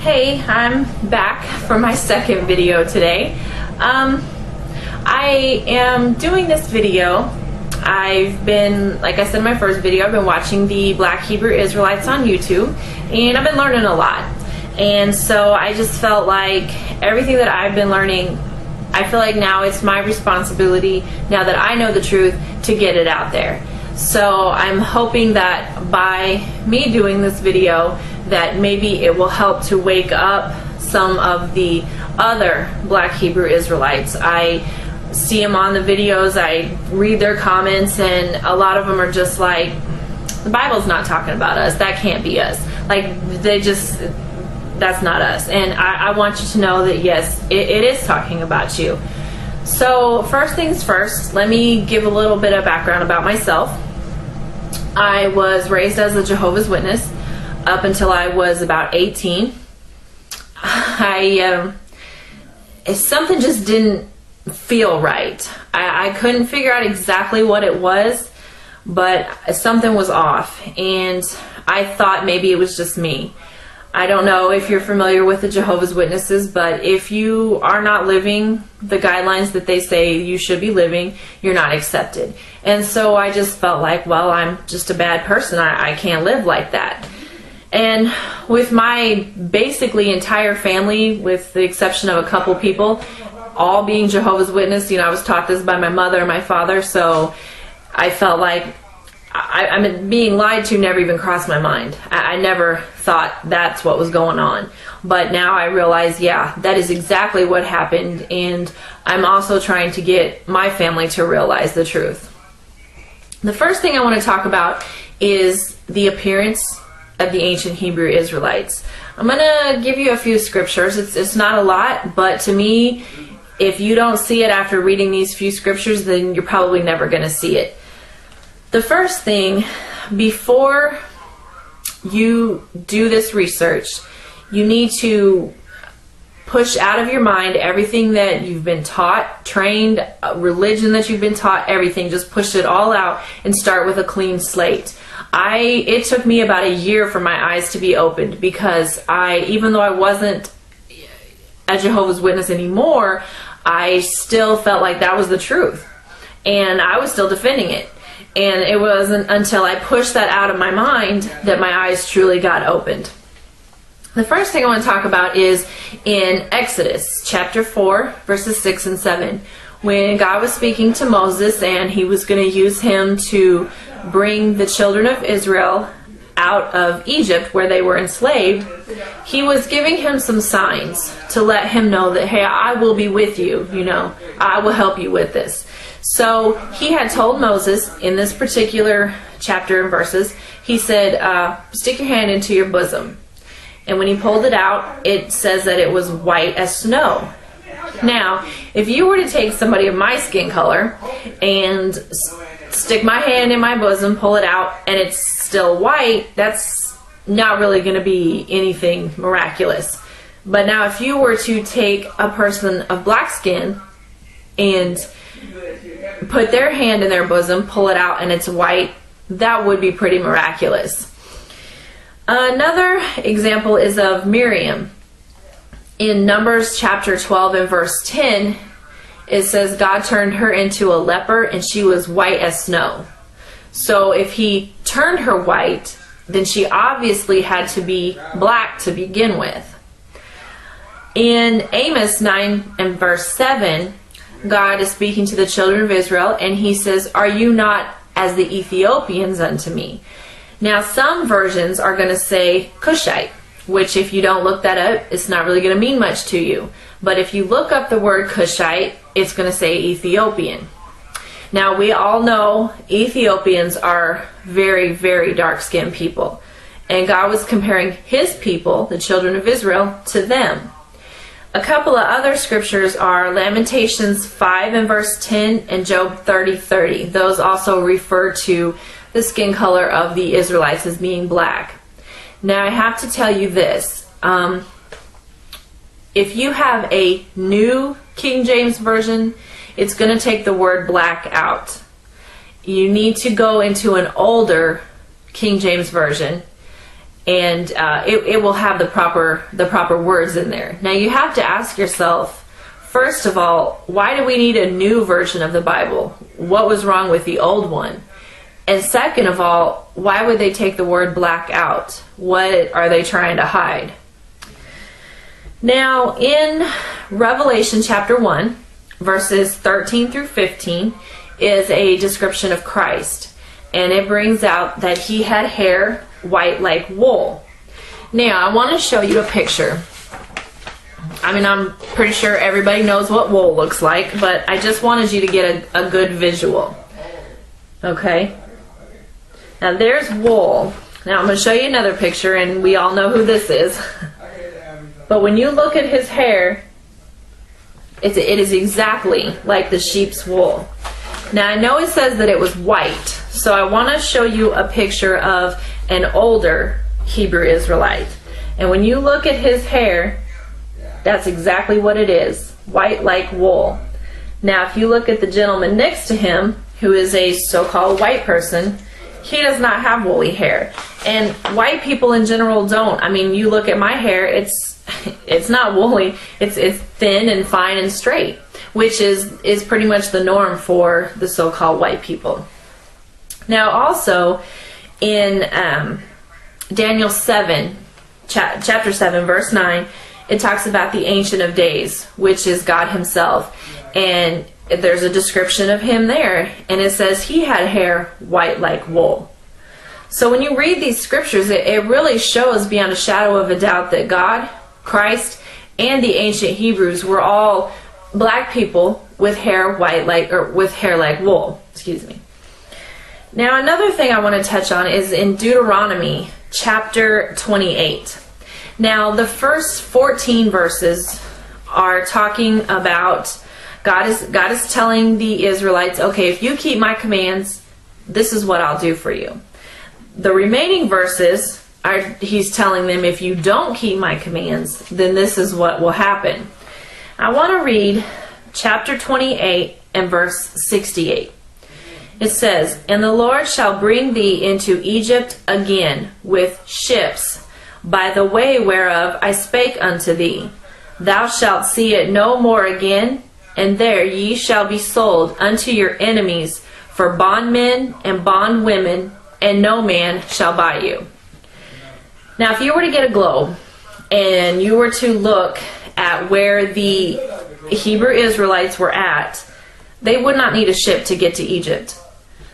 Hey, I'm back for my second video today. I am doing this video. I've been, like I said in my first video, I've been watching the Black Hebrew Israelites on YouTube, and I've been learning a lot. And so I just felt like everything that I've been learning, I feel like now it's my responsibility, now that I know the truth, to get it out there. So I'm hoping that by me doing this video, that maybe it will help to wake up some of the other Black Hebrew Israelites. I see them on the videos, I read their comments, and a lot of them are just like, the Bible's not talking about us, that can't be us. Like, that's not us. And I want you to know that yes, it is talking about you. So first things first, let me give a little bit of background about myself. I was raised as a Jehovah's Witness up until I was about 18. Something just didn't feel right. I couldn't figure out exactly what it was, but something was off, and I thought maybe it was just me. I don't know if you're familiar with the Jehovah's Witnesses, but if you are not living the guidelines that they say you should be living, you're not accepted. And so I just felt like, well, I'm just a bad person. I can't live like that. And with my basically entire family, with the exception of a couple people, all being Jehovah's Witness, I was taught this by my mother and my father, so I felt like I mean, being lied to never even crossed my mind. I never thought that's what was going on. But now I realize, yeah, that is exactly what happened, and I'm also trying to get my family to realize the truth. The first thing I want to talk about is the appearance of the ancient Hebrew Israelites. I'm going to give you a few scriptures. It's not a lot, but to me, if you don't see it after reading these few scriptures, then you're probably never going to see it. The first thing, before you do this research, you need to push out of your mind everything that you've been taught, trained, religion that you've been taught, everything. Just push it all out and start with a clean slate. It took me about a year for my eyes to be opened, because even though I wasn't a Jehovah's Witness anymore, I still felt like that was the truth, and I was still defending it. And it wasn't until I pushed that out of my mind that my eyes truly got opened. The first thing I want to talk about is in Exodus chapter 4, verses 6 and 7. When God was speaking to Moses, and he was going to use him to bring the children of Israel out of Egypt where they were enslaved, he was giving him some signs to let him know that, hey, I will be with you, I will help you with this. So he had told Moses in this particular chapter and verses, he said, stick your hand into your bosom. And when he pulled it out, it says that it was white as snow. Now, if you were to take somebody of my skin color and stick my hand in my bosom, pull it out, and it's still white, that's not really going to be anything miraculous. But now if you were to take a person of black skin and put their hand in their bosom, pull it out, and it's white, that would be pretty miraculous. Another example is of Miriam. In Numbers chapter 12 and verse 10, it says God turned her into a leper, and she was white as snow. So if he turned her white, then she obviously had to be black to begin with. In Amos 9 and verse 7, God is speaking to the children of Israel, and he says, are you not as the Ethiopians unto me? Now, some versions are going to say Cushite, which if you don't look that up, it's not really going to mean much to you. But if you look up the word Cushite, it's going to say Ethiopian. Now, we all know Ethiopians are very, very dark-skinned people. And God was comparing his people, the children of Israel, to them. A couple of other scriptures are Lamentations 5 and verse 10 and Job 30:30. Those also refer to the skin color of the Israelites as being black. Now, I have to tell you this. If you have a new King James Version, it's going to take the word black out. You need to go into an older King James Version and it will have the proper words in there. Now you have to ask yourself, first of all, why do we need a new version of the Bible? What was wrong with the old one? And second of all, why would they take the word black out? What are they trying to hide? Now, in Revelation chapter 1, verses 13 through 15, is a description of Christ. And it brings out that he had hair white like wool. Now, I want to show you a picture. I mean, I'm pretty sure everybody knows what wool looks like, but I just wanted you to get a good visual. Okay? Now, there's wool. Now, I'm going to show you another picture, and we all know who this is. But when you look at his hair, it is exactly like the sheep's wool. Now, I know it says that it was white, so I want to show you a picture of an older Hebrew Israelite. And when you look at his hair, that's exactly what it is, white like wool. Now, if you look at the gentleman next to him, who is a so-called white person, he does not have woolly hair. And white people in general don't. I mean, you look at my hair, it's not woolly. It's thin and fine and straight, which is pretty much the norm for the so-called white people. Now, also in Daniel 7, chapter 7, verse 9, it talks about the Ancient of Days, which is God himself. And there's a description of him there, and it says he had hair white like wool. So when you read these scriptures, it really shows beyond a shadow of a doubt that God, Christ, and the ancient Hebrews were all black people with hair with hair like wool. Excuse me. Now, another thing I want to touch on is in Deuteronomy chapter 28. Now, the first 14 verses are talking about God is telling the Israelites, okay, if you keep my commands, this is what I'll do for you. The remaining verses he's telling them, if you don't keep my commands, then this is what will happen. I want to read chapter 28 and verse 68. It says, "And the Lord shall bring thee into Egypt again with ships, by the way whereof I spake unto thee. Thou shalt see it no more again, and there ye shall be sold unto your enemies for bondmen and bondwomen, and no man shall buy you." Now, if you were to get a globe and you were to look at where the Hebrew Israelites were at, they would not need a ship to get to Egypt.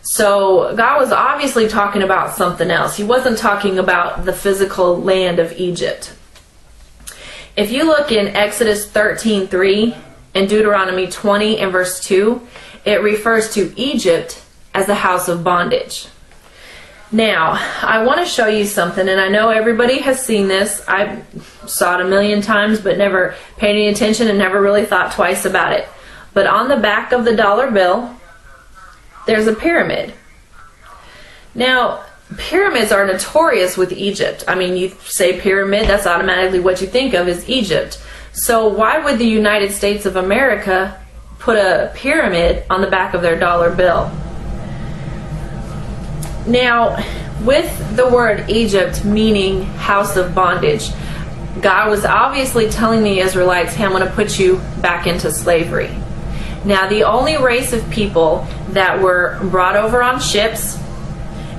So God was obviously talking about something else. He wasn't talking about the physical land of Egypt. If you look in Exodus 13:3 and Deuteronomy 20 and verse 2, it refers to Egypt as a house of bondage. Now, I want to show you something, and I know everybody has seen this. I saw it a million times, but never paid any attention and never really thought twice about it. But on the back of the dollar bill, there's a pyramid. Now, pyramids are notorious with Egypt. I mean, you say pyramid, that's automatically what you think of is Egypt. So why would the United States of America put a pyramid on the back of their dollar bill? Now, with the word Egypt meaning house of bondage, God was obviously telling the Israelites, hey, I'm going to put you back into slavery. Now, the only race of people that were brought over on ships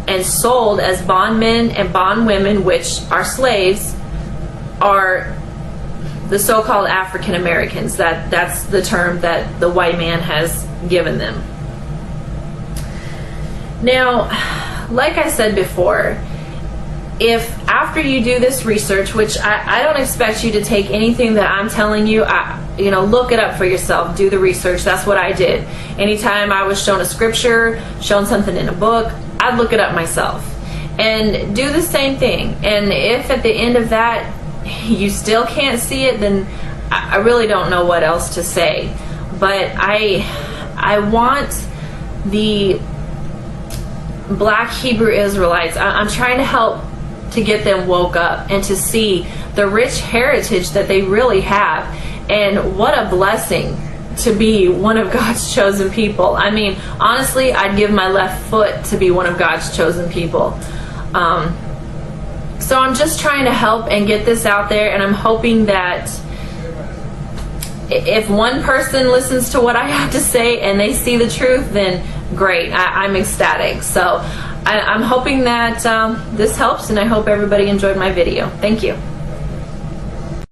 and sold as bondmen and bondwomen, which are slaves, are the so-called African Americans. That's the term that the white man has given them. Now, like I said before, if after you do this research, which I don't expect you to take anything that I'm telling you, look it up for yourself, do the research. That's what I did. Anytime I was shown a scripture, shown something in a book, I'd look it up myself and do the same thing. And if at the end of that you still can't see it, then I really don't know what else to say. But I want the black Hebrew Israelites, I'm trying to help to get them woke up and to see the rich heritage that they really have, and what a blessing to be one of God's chosen people. I mean, honestly, I'd give my left foot to be one of God's chosen people. So I'm just trying to help and get this out there, and I'm hoping that if one person listens to what I have to say and they see the truth, then great. I'm ecstatic. So I'm hoping that this helps, and I hope everybody enjoyed my video. Thank you.